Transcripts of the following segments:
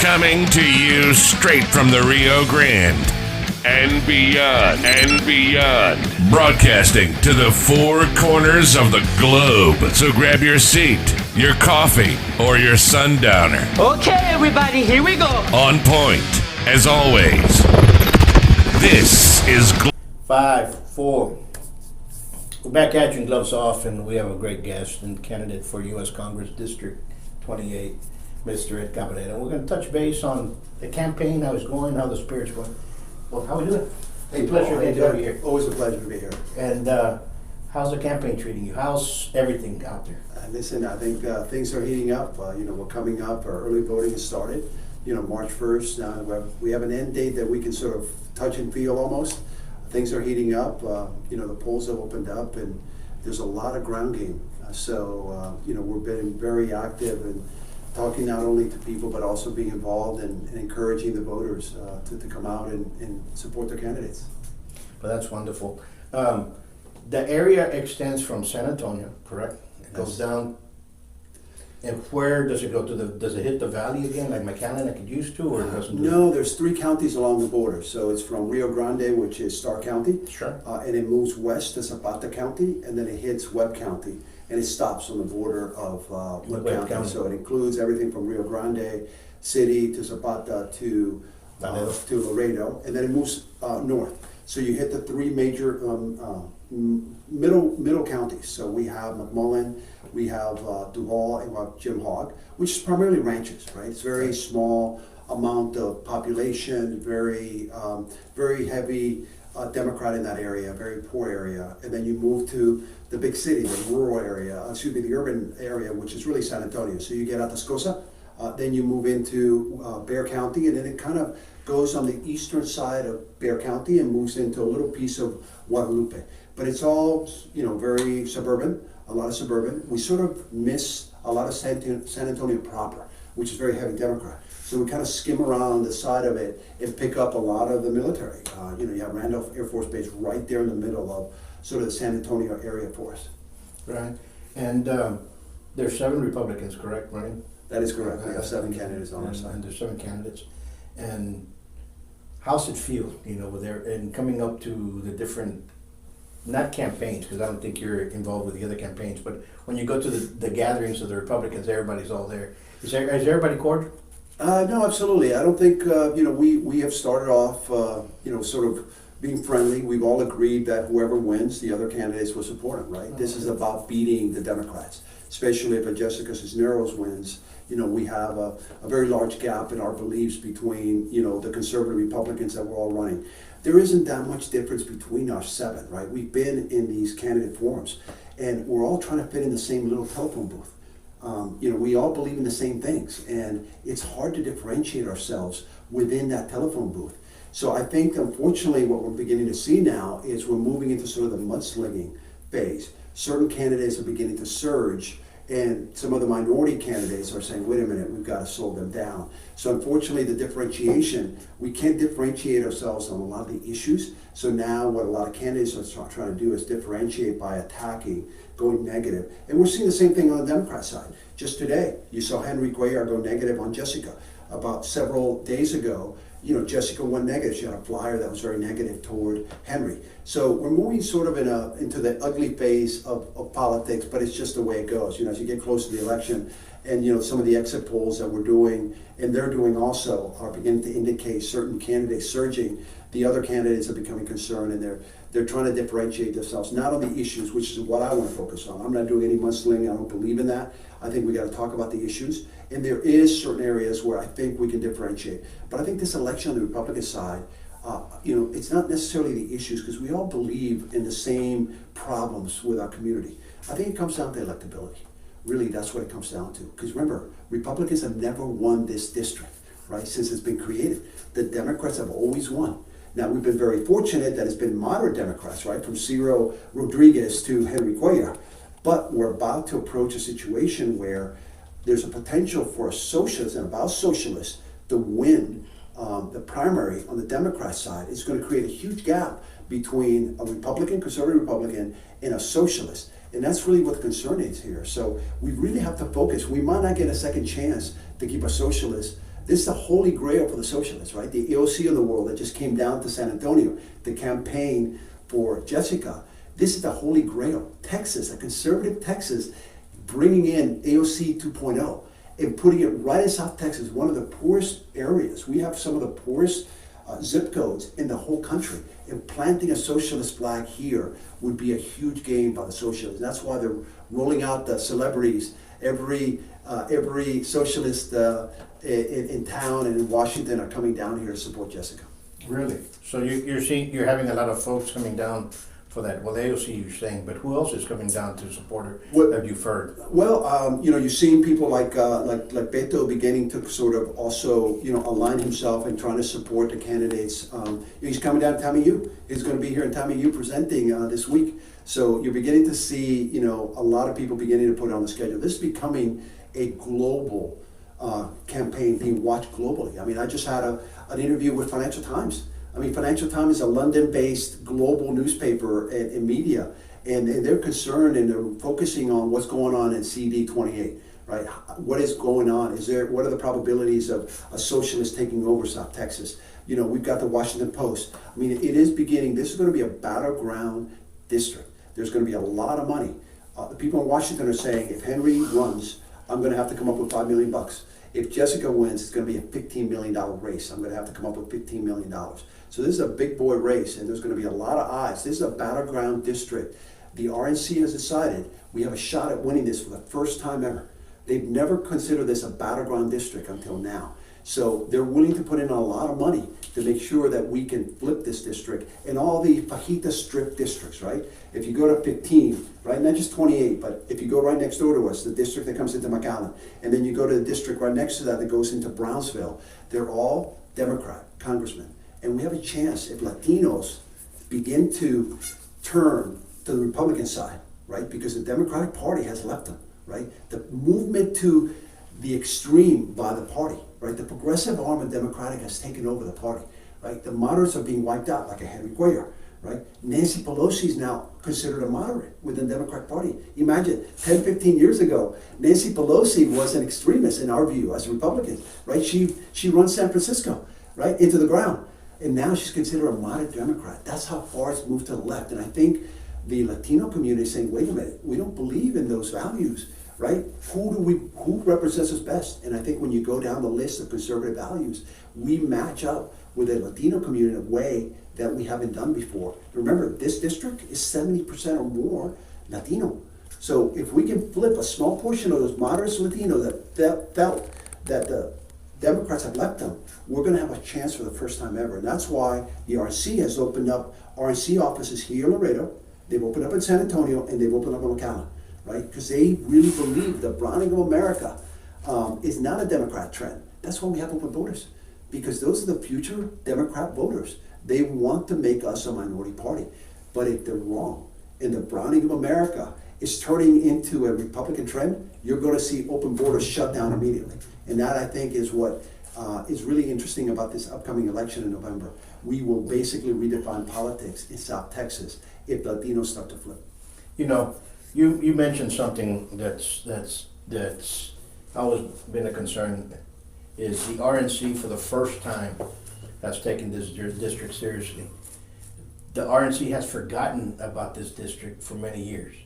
Coming to you straight from the Rio Grande and beyond, broadcasting to the four corners of the globe. So grab your seat, your coffee, or your sundowner. Okay, everybody, here we go. On point, as always. This is 5, 4. We're back at you, gloves off, and we have a great guest and candidate for US Congress District 28, Mr. Ed Cabrera. And we're going to touch base on the campaign, how it's going, how the spirit's going. Well, how are we doing? Hey, pleasure to have you here. Always a pleasure to be here. And how's the campaign treating you? How's everything out there? Listen, I think things are heating up. We're coming up. Our early voting has started. March 1st. We have an end date that we can sort of touch and feel almost. Things are heating up. The polls have opened up, and there's a lot of ground game. We're being very active and talking not only to people, but also being involved and encouraging the voters to come out and support their candidates. Well, that's wonderful. The area extends from San Antonio, correct? It goes down. And where does it go to? Does it hit the valley again, like McAllen, like it used to, or it doesn't? No, there's 3 counties along the border. So it's from Rio Grande, which is Starr County, Sure. And it moves west to Zapata County, and then it hits Webb County, and it stops on the border of Webb County. So it includes everything from Rio Grande City to Zapata to Laredo, and then it moves north. So you hit the 3 major middle counties. So we have McMullen, we have Duval, and we have Jim Hogg, which is primarily ranches, right? It's very small amount of population, very heavy Democrat in that area, very poor area. And then you move to the big city, the rural area, the urban area, which is really San Antonio. So you get Atascosa, then you move into Bexar County, and then it kind of goes on the eastern side of Bexar County and moves into a little piece of Guadalupe. But it's all, very suburban, a lot of suburban. We sort of miss a lot of San Antonio proper, which is very heavy Democrat. So we kind of skim around the side of it and pick up a lot of the military. You have Randolph Air Force Base right there in the middle of sort of the San Antonio area for us. Right. And there's 7 Republicans, correct, Ryan? That is correct. We have 7 candidates on our side. And there's 7 candidates. And how's it feel, with there and coming up to the different, not campaigns, because I don't think you're involved with the other campaigns, but when you go to the gatherings of the Republicans, everybody's all there. Is everybody cordial? No, absolutely. I don't think, we have started off, sort of being friendly. We've all agreed that whoever wins, the other candidates will support him, right? This is about beating the Democrats, especially if a Jessica Cisneros wins. We have a very large gap in our beliefs between, the conservative Republicans that we're all running. There isn't that much difference between our 7, right? We've been in these candidate forums, and we're all trying to fit in the same little telephone booth. We all believe in the same things, and it's hard to differentiate ourselves within that telephone booth. So I think, unfortunately, what we're beginning to see now is we're moving into sort of the mudslinging phase. Certain candidates are beginning to surge, and some of the minority candidates are saying, wait a minute, we've got to slow them down. So unfortunately, the differentiation, we can't differentiate ourselves on a lot of the issues. So now what a lot of candidates are trying to do is differentiate by attacking, going negative. And we're seeing the same thing on the Democrat side. Just today, you saw Henry Cuellar go negative on Jessica. About several days ago, Jessica went negative. She had a flyer that was very negative toward Henry. So we're moving sort of into the ugly phase of politics, but it's just the way it goes. As you get close to the election, and some of the exit polls that we're doing, and they're doing also, are beginning to indicate certain candidates surging. The other candidates are becoming concerned, and they're trying to differentiate themselves, not on the issues, which is what I want to focus on. I'm not doing any mudslinging. I don't believe in that. I think we got to talk about the issues, and there is certain areas where I think we can differentiate. But I think this election on the Republican side, it's not necessarily the issues, because we all believe in the same problems with our community. I think it comes down to electability. Really, that's what it comes down to. Because remember, Republicans have never won this district, right, since it's been created. The Democrats have always won. Now, we've been very fortunate that it's been moderate Democrats, right, from Ciro Rodriguez to Henry Cuellar. But we're about to approach a situation where there's a potential for a socialist and about socialists to win the primary on the Democrat side. It's going to create a huge gap between a Republican, conservative Republican, and a socialist. And that's really what the concern is here. So we really have to focus. We might not get a second chance to keep a socialist This is the holy grail for the socialists, right? The AOC of the world that just came down to San Antonio to campaign for Jessica. This is the holy grail. Texas, a conservative Texas, bringing in AOC 2.0 and putting it right in South Texas, one of the poorest areas. We have some of the poorest zip codes in the whole country. And planting a socialist flag here would be a huge gain by the socialists. That's why they're rolling out the celebrities. Every socialist in town and in Washington are coming down here to support Jessica. Really? So you're having a lot of folks coming down for that. Well, AOC you're saying, but who else is coming down to support her that you've heard? Well, you're seeing people like Beto beginning to sort of also, align himself and trying to support the candidates. He's coming down to TAMIU. He's going to be here in TAMIU presenting this week. So you're beginning to see, a lot of people beginning to put it on the schedule. This is becoming a global campaign being watched globally. I mean, I just had an interview with Financial Times. I mean, Financial Times is a London-based global newspaper and media, and they're concerned and they're focusing on what's going on in CD 28, right? What is going on? What are the probabilities of a socialist taking over South Texas? We've got the Washington Post. I mean, it is beginning. This is going to be a battleground district. There's going to be a lot of money. The people in Washington are saying, if Henry runs, I'm going to have to come up with $5 million. If Jessica wins, it's going to be a $15 million race. I'm going to have to come up with $15 million. So this is a big boy race, and there's going to be a lot of eyes. This is a battleground district. The RNC has decided we have a shot at winning this for the first time ever. They've never considered this a battleground district until now. So they're willing to put in a lot of money to make sure that we can flip this district and all the fajita strip districts, right? If you go to 15, right, not just 28, but if you go right next door to us, the district that comes into McAllen, and then you go to the district right next to that that goes into Brownsville, they're all Democrat congressmen. And we have a chance if Latinos begin to turn to the Republican side, right? Because the Democratic Party has left them, right? The movement to the extreme by the party, right? The progressive arm of Democratic has taken over the party, right? The moderates are being wiped out like a Henry Cuellar, right? Nancy Pelosi is now considered a moderate within the Democratic Party. Imagine 10, 15 years ago, Nancy Pelosi was an extremist in our view as Republicans, right? She runs San Francisco, right, into the ground. And now she's considered a moderate Democrat. That's how far it's moved to the left. And I think the Latino community is saying, wait a minute, we don't believe in those values, right? Who represents us best? And I think when you go down the list of conservative values, we match up with the Latino community in a way that we haven't done before. Remember, this district is 70% or more Latino. So if we can flip a small portion of those moderate Latinos that felt that the Democrats have left them, we're going to have a chance for the first time ever. And that's why the RNC has opened up RNC offices here in Laredo, they've opened up in San Antonio, and they've opened up in McAllen, right? Because they really believe the browning of America is not a Democrat trend. That's why we have open voters, because those are the future Democrat voters. They want to make us a minority party. But if they're wrong, and the browning of America is turning into a Republican trend, you're going to see open borders shut down immediately. And that, I think, is what is really interesting about this upcoming election in November. We will basically redefine politics in South Texas if Latinos start to flip. You mentioned something that's always been a concern, is the RNC for the first time has taken this district seriously. The RNC has forgotten about this district for many years.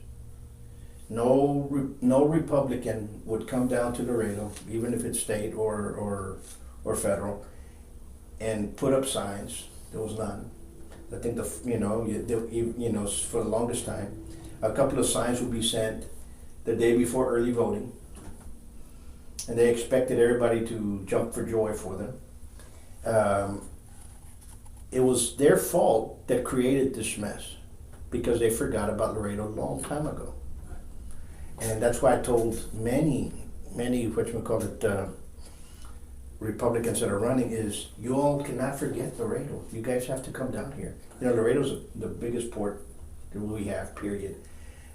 No Republican would come down to Laredo, even if it's state or federal, and put up signs. There was none. I think for the longest time, a couple of signs would be sent the day before early voting, and they expected everybody to jump for joy for them. It was their fault that created this mess, because they forgot about Laredo a long time ago. And that's why I told many, Republicans that are running is, you all cannot forget Laredo. You guys have to come down here. Laredo's the biggest port that we have, period.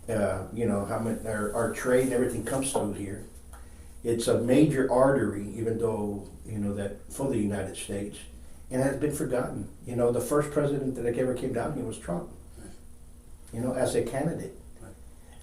How much our trade and everything comes through here. It's a major artery, even though, that for the United States, and has been forgotten. The first president that ever came down here was Trump, as a candidate.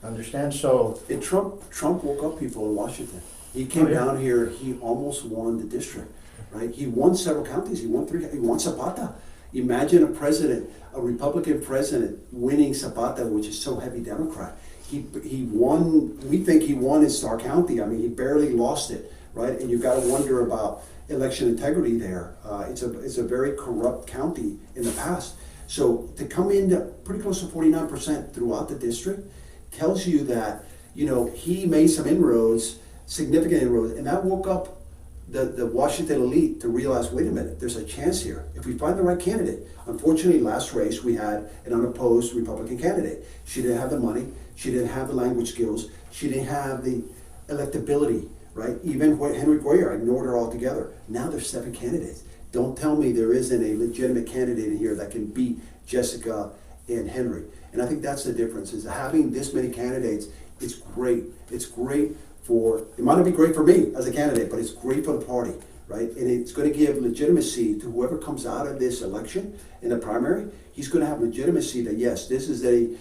Understand? So Trump woke up people in Washington. He came Oh, yeah. down here, he almost won the district, right? He won several counties, he won he won Zapata. Imagine a president, a Republican president winning Zapata, which is so heavy Democrat. He won, we think he won in Starr County. I mean, he barely lost it, right? And you've got to wonder about election integrity there. It's a very corrupt county in the past. So to come in to pretty close to 49% throughout the district tells you that, you know, he made some inroads, significant inroads, and that woke up the Washington elite to realize, wait a minute, there's a chance here. If we find the right candidate. Unfortunately, last race we had an unopposed Republican candidate. She didn't have the money, she didn't have the language skills, she didn't have the electability, right? Even Henry Guerra ignored her altogether. Now there's 7 candidates. Don't tell me there isn't a legitimate candidate in here that can beat Jessica and Henry. And I think that's the difference, is having this many candidates, it's great. It's great for, it might not be great for me as a candidate, but it's great for the party, right? And it's going to give legitimacy to whoever comes out of this election in the primary. He's going to have legitimacy that, yes, this is a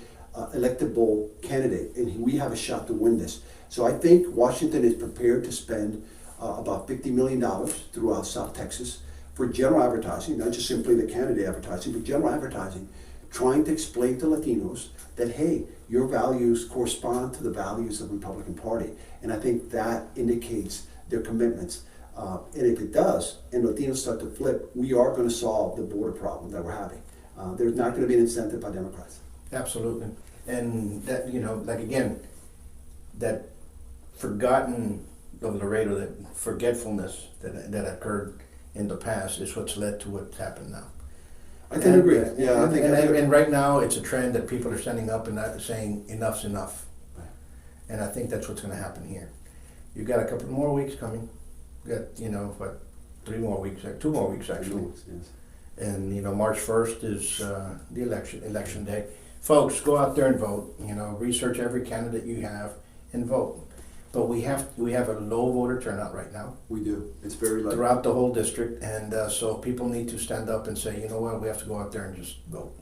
electable candidate, and we have a shot to win this. So I think Washington is prepared to spend about $50 million throughout South Texas for general advertising, not just simply the candidate advertising, but general advertising, trying to explain to Latinos that, hey, your values correspond to the values of the Republican Party. And I think that indicates their commitments. And if it does, and Latinos start to flip, we are going to solve the border problem that we're having. There's not going to be an incentive by Democrats. Absolutely. And that, you know, like again, that forgotten of Laredo, that forgetfulness that occurred in the past is what's led to what's happened now. I can agree. Yeah, I think. And right now, it's a trend that people are standing up and not saying enough's enough. And I think that's what's going to happen here. You've got a couple more weeks coming. You got, you know, what, 2 more weeks actually. Yes. And, you know, March 1st is the election day. Folks, go out there and vote. You know, research every candidate you have and vote. But we have a low voter turnout right now. We do. It's very low. Throughout the whole district, and so people need to stand up and say, you know what, we have to go out there and just vote.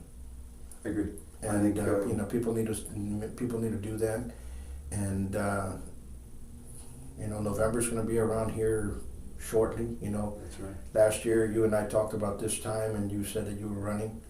I agree. And I think, you know, people need to do that, and you know, November's going to be around here shortly. You know, that's right. last year you and I talked about this time, and you said that you were running,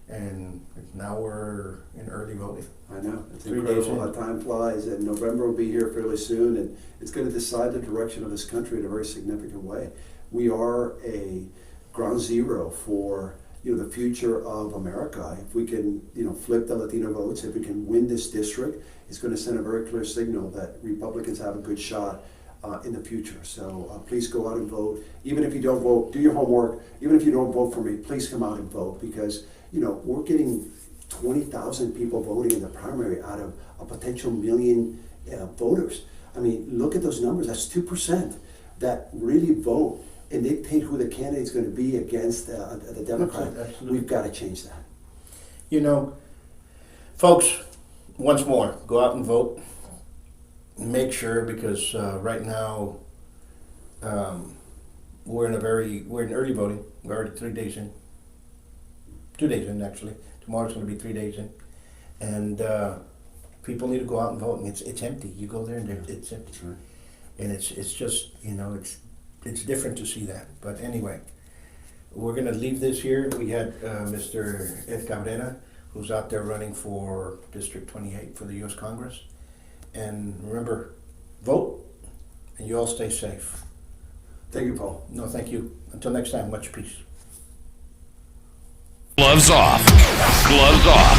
and now we're in early voting. I know. It's 3 days incredible how time flies, and November will be here fairly soon, and it's going to decide the direction of this country in a very significant way. We are a ground zero for, you know, the future of America. If we can, you know, flip the Latino votes, if we can win this district, it's going to send a very clear signal that Republicans have a good shot in the future. So please go out and vote. Even if you don't vote, do your homework. Even if you don't vote for me, please come out and vote, because, you know, we're getting 20,000 people voting in the primary out of a potential million voters. I mean, look at those numbers. That's 2% that really vote and dictate who the candidate's going to be against the Democrat. Absolutely. We've got to change that. You know, folks, once more, go out and vote. Make sure, because right now we're in early voting. We're already 3 days in. 2 days in, actually. Tomorrow's going to be 3 days in, and people need to go out and vote. And it's empty. You go there and it's empty, Right. and it's just, you know, it's different to see that. But anyway, we're going to leave this here. We had Mr. Ed Cabrera, who's out there running for District 28 for the US Congress. And remember, vote, and you all stay safe. Thank you, Paul. No, thank you. Until next time, much peace. Gloves off. Gloves off.